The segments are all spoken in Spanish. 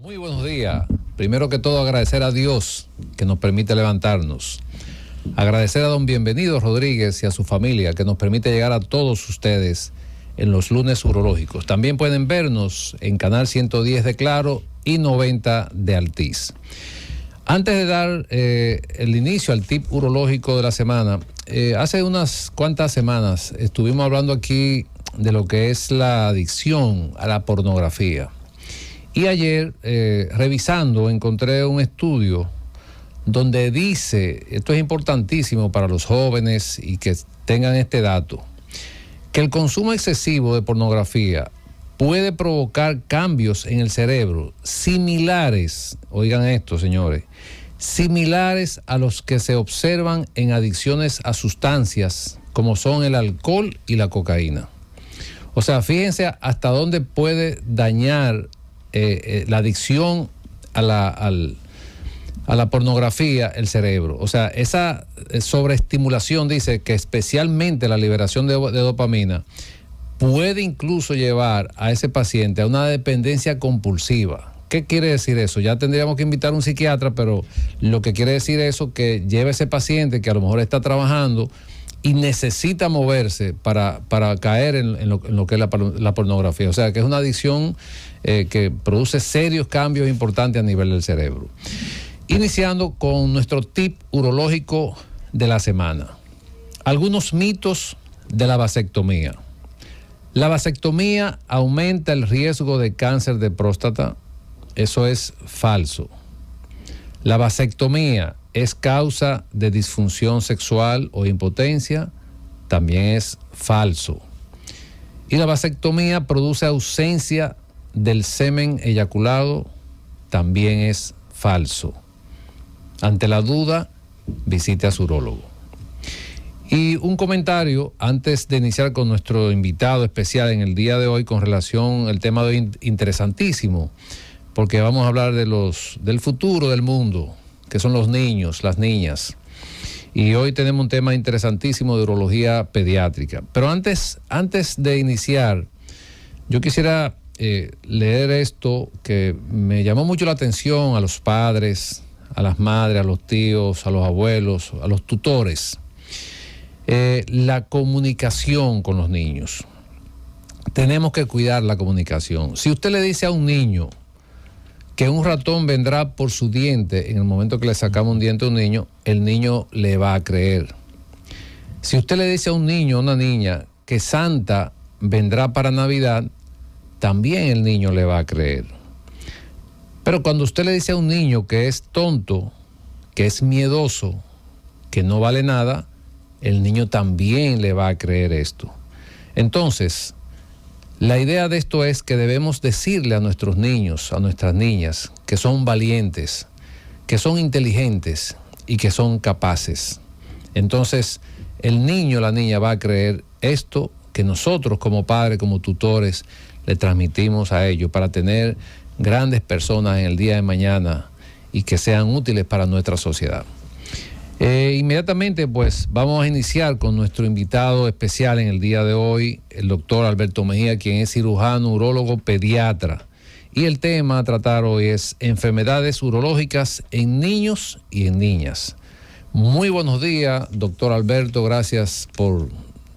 Muy buenos días. Primero que todo, agradecer a Dios que nos permite levantarnos. Agradecer a don Bienvenido Rodríguez y a su familia que nos permite llegar a todos ustedes en los lunes urológicos. También pueden vernos en Canal 110 de Claro y 90 de Altiz. Antes de dar el inicio al tip urológico de la semana, hace unas cuantas semanas estuvimos hablando aquí de lo que es la adicción a la pornografía. Y ayer, revisando, encontré un estudio donde dice, esto es importantísimo para los jóvenes y que tengan este dato, que el consumo excesivo de pornografía puede provocar cambios en el cerebro similares, oigan esto señores, similares a los que se observan en adicciones a sustancias como son el alcohol y la cocaína. O sea, fíjense hasta dónde puede dañar la adicción a la pornografía el cerebro. O sea, esa sobreestimulación dice que especialmente la liberación de dopamina puede incluso llevar a ese paciente a una dependencia compulsiva. ¿Qué quiere decir eso? Ya tendríamos que invitar a un psiquiatra, pero lo que quiere decir eso que lleva a ese paciente que a lo mejor está trabajando y necesita moverse para caer en lo que es la pornografía. O sea, que es una adicción que produce serios cambios importantes a nivel del cerebro. Iniciando con nuestro tip urológico de la semana. Algunos mitos de la vasectomía. La vasectomía aumenta el riesgo de cáncer de próstata. Eso es falso. La vasectomía es causa de disfunción sexual o impotencia. También es falso. Y la vasectomía produce ausencia del semen eyaculado. También es falso. Ante la duda, visite a su urólogo. Y un comentario antes de iniciar con nuestro invitado especial en el día de hoy con relación al tema de hoy interesantísimo, porque vamos a hablar del futuro del mundo, que son los niños, las niñas. Y hoy tenemos un tema interesantísimo de urología pediátrica. Pero antes de iniciar, yo quisiera leer esto que me llamó mucho la atención a los padres, a las madres, a los tíos, a los abuelos, a los tutores. La comunicación con los niños. Tenemos que cuidar la comunicación. Si usted le dice a un niño que un ratón vendrá por su diente en el momento que le sacamos un diente a un niño, el niño le va a creer. Si usted le dice a un niño o una niña que Santa vendrá para Navidad, también el niño le va a creer. Pero cuando usted le dice a un niño que es tonto, que es miedoso, que no vale nada, el niño también le va a creer esto. Entonces, la idea de esto es que debemos decirle a nuestros niños, a nuestras niñas, que son valientes, que son inteligentes y que son capaces. Entonces, el niño o la niña va a creer esto que nosotros como padres, como tutores, le transmitimos a ellos para tener grandes personas en el día de mañana y que sean útiles para nuestra sociedad. Inmediatamente pues vamos a iniciar con nuestro invitado especial en el día de hoy, el doctor Alberto Mejía, quien es cirujano, urólogo, pediatra. Y el tema a tratar hoy es enfermedades urológicas en niños y en niñas. Muy buenos días, doctor Alberto, gracias por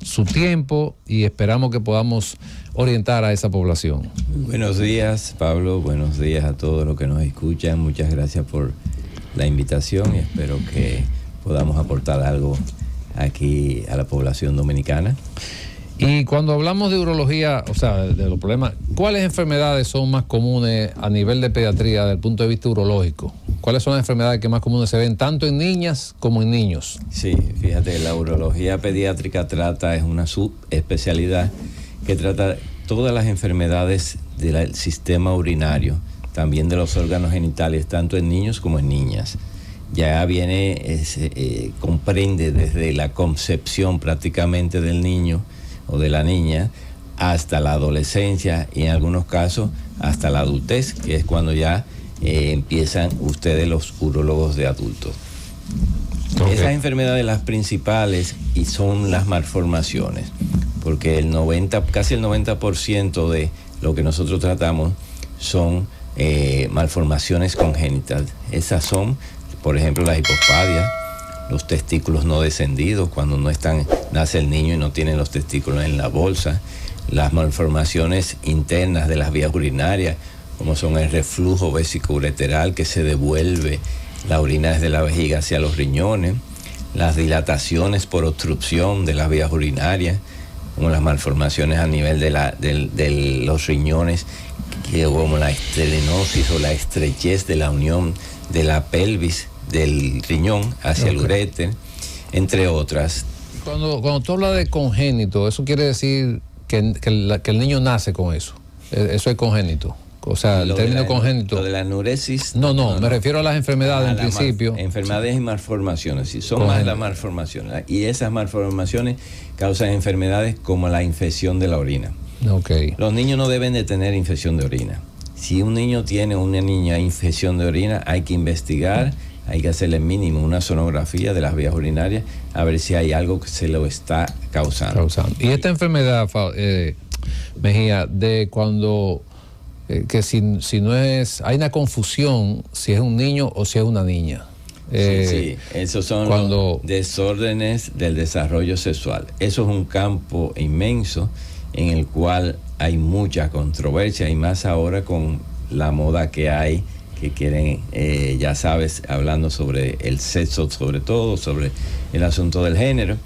su tiempo y esperamos que podamos orientar a esa población. Buenos días, Pablo, buenos días a todos los que nos escuchan. Muchas gracias por la invitación y espero que podamos aportar algo aquí a la población dominicana. Y cuando hablamos de urología, o sea, de los problemas, ¿cuáles enfermedades son más comunes a nivel de pediatría desde el punto de vista urológico? ¿Cuáles son las enfermedades que más comunes se ven tanto en niñas como en niños? Sí, fíjate, la urología pediátrica es una subespecialidad que trata todas las enfermedades del sistema urinario, también de los órganos genitales, tanto en niños como en niñas. Ya comprende desde la concepción prácticamente del niño o de la niña hasta la adolescencia y en algunos casos hasta la adultez, que es cuando ya empiezan ustedes los urólogos de adultos. Okay. Esas enfermedades las principales y son las malformaciones, porque casi el 90% de lo que nosotros tratamos son malformaciones congénitas. Esas son, por ejemplo, la hipospadia, los testículos no descendidos, cuando nace el niño y no tiene los testículos en la bolsa, las malformaciones internas de las vías urinarias, como son el reflujo vesicoureteral, que se devuelve la orina desde la vejiga hacia los riñones, las dilataciones por obstrucción de las vías urinarias, como las malformaciones a nivel de los riñones, como la estenosis o la estrechez de la unión de la pelvis del riñón hacia el uréter, entre otras. Cuando tú hablas de congénito, eso quiere decir que el niño nace con eso. Eso es congénito. O sea, el término congénito. Lo de la enuresis. No, me refiero a las enfermedades en principio. Enfermedades y malformaciones, sí, son más las malformaciones. Y esas malformaciones causan enfermedades como la infección de la orina. Okay. Los niños no deben de tener infección de orina. Si un niño tiene una niña infección de orina, hay que investigar, hay que hacerle mínimo una sonografía de las vías urinarias a ver si hay algo que se lo está causando. Y esta enfermedad, Mejía, de cuando que si no es, hay una confusión si es un niño o si es una niña. Sí, esos son los desórdenes del desarrollo sexual. Eso es un campo inmenso en el cual hay mucha controversia, y más ahora con la moda que hay, que quieren, ya sabes, hablando sobre el sexo, sobre todo, sobre el asunto del género.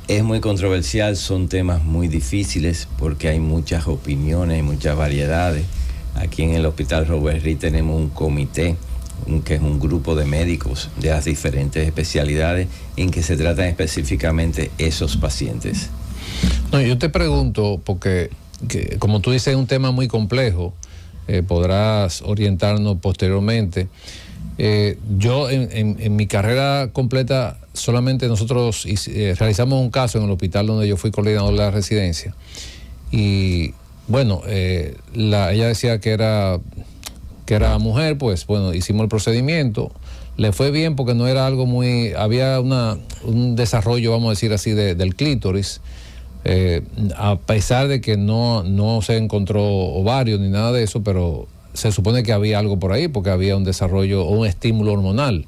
Es muy controversial, son temas muy difíciles porque hay muchas opiniones, muchas variedades. Aquí en el Hospital Robert Reed tenemos un comité, que es un grupo de médicos de las diferentes especialidades en que se tratan específicamente esos pacientes. No, yo te pregunto, porque como tú dices, es un tema muy complejo, podrás orientarnos posteriormente. Yo en mi carrera completa solamente nosotros realizamos un caso en el hospital donde yo fui coordinador de la residencia, y bueno, ella decía que era mujer. Pues bueno, hicimos el procedimiento, le fue bien porque no era algo muy, había un desarrollo, vamos a decir así, del clítoris, a pesar de que no se encontró ovario ni nada de eso, pero se supone que había algo por ahí porque había un desarrollo o un estímulo hormonal.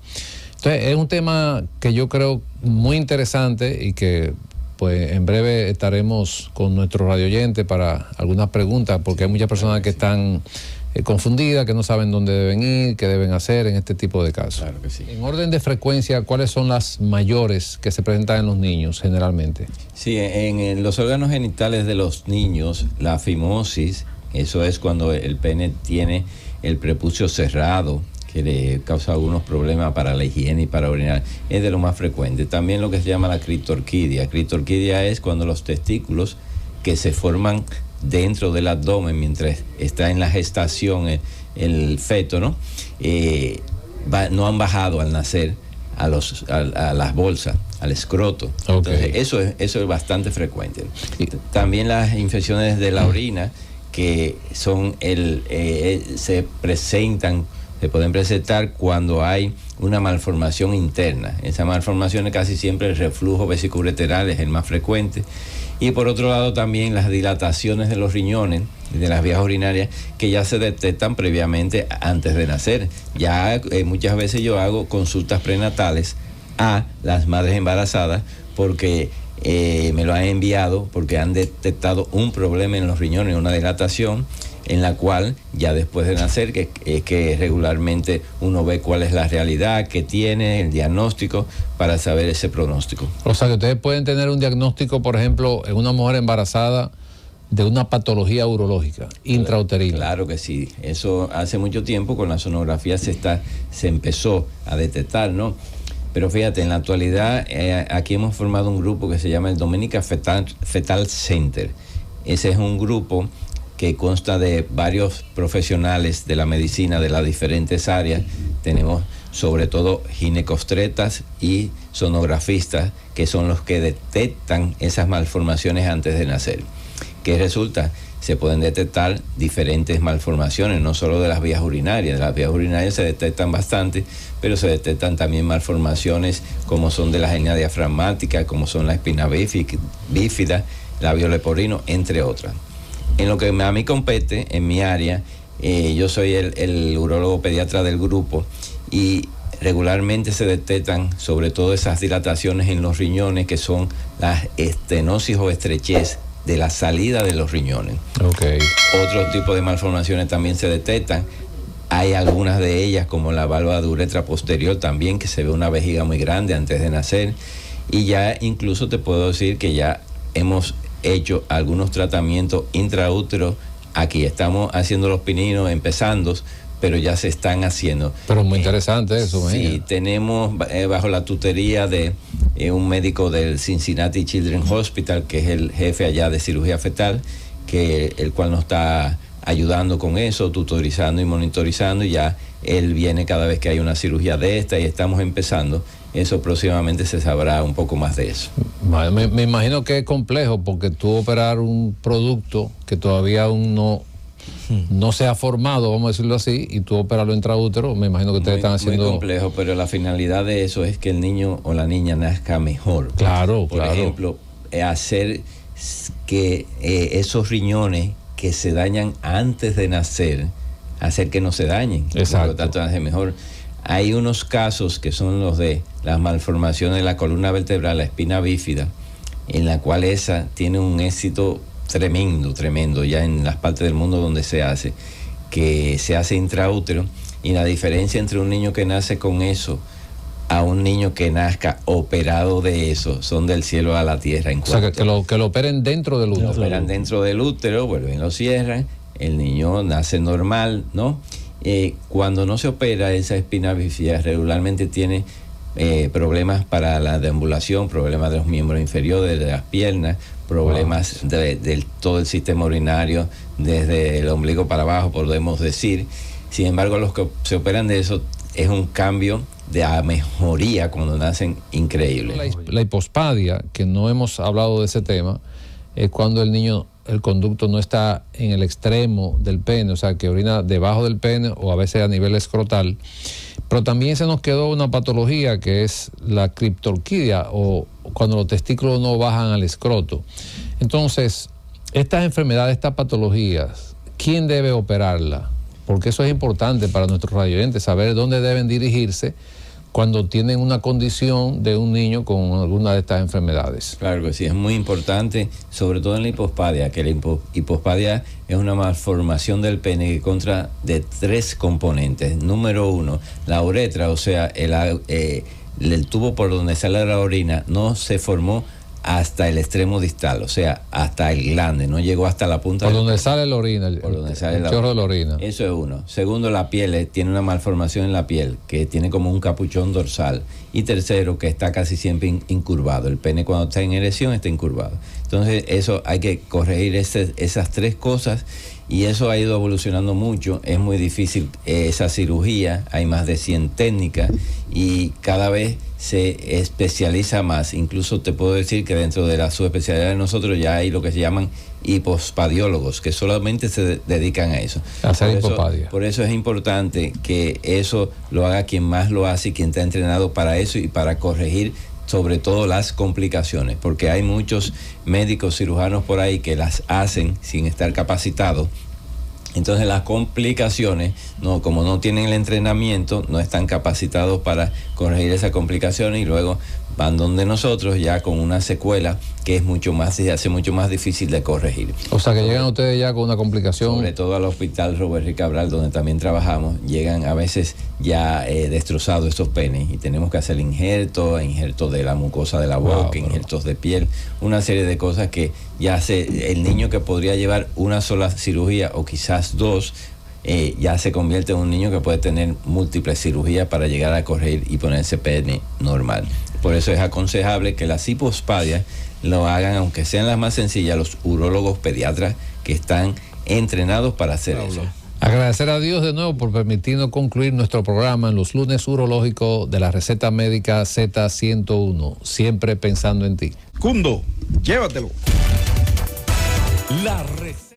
Entonces es un tema que yo creo muy interesante y que pues en breve estaremos con nuestro radioyente para algunas preguntas, porque hay muchas personas que están confundidas, que no saben dónde deben ir, qué deben hacer en este tipo de casos. Claro que sí. En orden de frecuencia, ¿cuáles son las mayores que se presentan en los niños generalmente? Sí, en los órganos genitales de los niños, la fimosis, eso es cuando el pene tiene el prepucio cerrado, que le causa algunos problemas para la higiene y para orinar, es de lo más frecuente. También lo que se llama la criptorquidia. Criptorquidia es cuando los testículos que se forman dentro del abdomen mientras está en la gestación el feto, ¿no? No han bajado al nacer a las bolsas, al escroto. Okay. Entonces, eso es bastante frecuente. También las infecciones de la orina, que son se pueden presentar cuando hay una malformación interna. Esa malformación es casi siempre el reflujo vesicoureteral, es el más frecuente. Y por otro lado también las dilataciones de los riñones, de las vías urinarias, que ya se detectan previamente antes de nacer. Ya muchas veces yo hago consultas prenatales a las madres embarazadas porque me lo han enviado porque han detectado un problema en los riñones, una dilatación, en la cual ya después de nacer, que regularmente uno ve cuál es la realidad que tiene, el diagnóstico, para saber ese pronóstico. O sea, que ustedes pueden tener un diagnóstico, por ejemplo, en una mujer embarazada de una patología urológica intrauterina. Claro que sí, eso hace mucho tiempo con la sonografía se empezó a detectar, ¿no? Pero fíjate, en la actualidad aquí hemos formado un grupo que se llama el Dominica Fetal Center. Ese es un grupo que consta de varios profesionales de la medicina de las diferentes áreas. Tenemos sobre todo ginecostretas y sonografistas, que son los que detectan esas malformaciones antes de nacer. ¿Qué resulta? Se pueden detectar diferentes malformaciones, no solo de las vías urinarias. De las vías urinarias se detectan bastante, pero se detectan también malformaciones como son de la hernia diafragmática, como son la espina bífida, labio leporino, entre otras. En lo que a mí compete, en mi área, Yo soy el urólogo pediatra del grupo y regularmente se detectan sobre todo esas dilataciones en los riñones, que son las estenosis o estrechez de la salida de los riñones. Okay. Otros tipos de malformaciones también se detectan. Hay algunas de ellas, como la válvula de uretra posterior también, que se ve una vejiga muy grande antes de nacer. Y ya incluso te puedo decir que ya hemos hecho algunos tratamientos intraútero. Aquí estamos haciendo los pininos, empezando, pero ya se están haciendo. Pero muy interesante eso. Sí, tenemos bajo la tutoría de un médico del Cincinnati Children's Hospital, que es el jefe allá de cirugía fetal, el cual nos está ayudando con eso, tutorizando y monitorizando, y ya él viene cada vez que hay una cirugía de esta y estamos empezando. Eso próximamente se sabrá un poco más de eso. Me imagino que es complejo, porque tú operar un producto que todavía aún no se ha formado, vamos a decirlo así, y tú operarlo intraútero, me imagino que ustedes están haciendo... Muy complejo, pero la finalidad de eso es que el niño o la niña nazca mejor. Claro, Por ejemplo, hacer que esos riñones que se dañan antes de nacer, hacer que no se dañen. Exacto. Por lo tanto, nace mejor. Hay unos casos que son los de las malformaciones de la columna vertebral, la espina bífida, en la cual esa tiene un éxito tremendo ya en las partes del mundo donde se hace, que se hace intraútero, y la diferencia entre un niño que nace con eso a un niño que nazca operado de eso son del cielo a la tierra. O sea, que lo operen dentro del útero. Lo operan dentro del útero, vuelven, lo cierran, el niño nace normal, ¿no? Cuando no se opera esa espina bífida, regularmente tiene problemas para la deambulación, problemas de los miembros inferiores, de las piernas, problemas de todo el sistema urinario, desde el ombligo para abajo, podemos decir. Sin embargo, los que se operan de eso es un cambio de mejoría cuando nacen increíble. La hipospadia, que no hemos hablado de ese tema, es cuando el conducto no está en el extremo del pene, o sea, que orina debajo del pene o a veces a nivel escrotal. Pero también se nos quedó una patología que es la criptorquidia, o cuando los testículos no bajan al escroto. Entonces, estas enfermedades, estas patologías, ¿quién debe operarla? Porque eso es importante para nuestros radioyentes, saber dónde deben dirigirse cuando tienen una condición de un niño con alguna de estas enfermedades. Claro que sí, es muy importante, sobre todo en la hipospadia, que la hipospadia es una malformación del pene que consta de 3 componentes. Número 1, la uretra, o sea, el tubo por donde sale la orina no se formó hasta el extremo distal, o sea, hasta el glande, no llegó hasta la punta. Por donde sale la orina, el chorro de la orina. Eso es uno. Segundo, la piel tiene una malformación en la piel, que tiene como un capuchón dorsal. Y tercero, que está casi siempre incurvado. El pene cuando está en erección está incurvado. Entonces, eso hay que corregir esas 3 cosas, y eso ha ido evolucionando mucho. Es muy difícil esa cirugía, hay más de 100 técnicas y cada vez se especializa más. Incluso te puedo decir que dentro de la subespecialidad de nosotros ya hay lo que se llaman hipospadiólogos, que solamente se dedican a eso. A hacer hipospadia. Por eso es importante que eso lo haga quien más lo hace y quien está entrenado para eso y para corregir sobre todo las complicaciones, porque hay muchos médicos cirujanos por ahí que las hacen sin estar capacitados. Entonces las complicaciones, como no tienen el entrenamiento, no están capacitados para corregir esas complicaciones, y luego van donde nosotros ya con una secuela que se hace mucho más difícil de corregir. O sea que llegan ustedes ya con una complicación. Sobre todo al hospital Robert Rick Cabral, donde también trabajamos, llegan a veces ya destrozados estos penes, y tenemos que hacer injertos de la mucosa de la boca, injertos de piel, una serie de cosas que ya el niño que podría llevar una sola cirugía o quizás 2, ya se convierte en un niño que puede tener múltiples cirugías para llegar a corregir y ponerse pene normal. Por eso es aconsejable que las hipospadias lo hagan, aunque sean las más sencillas, los urólogos pediatras que están entrenados para hacer eso. Agradecer a Dios de nuevo por permitirnos concluir nuestro programa en los lunes urológicos de la receta médica Z101, siempre pensando en ti. Cundo, llévatelo. La receta.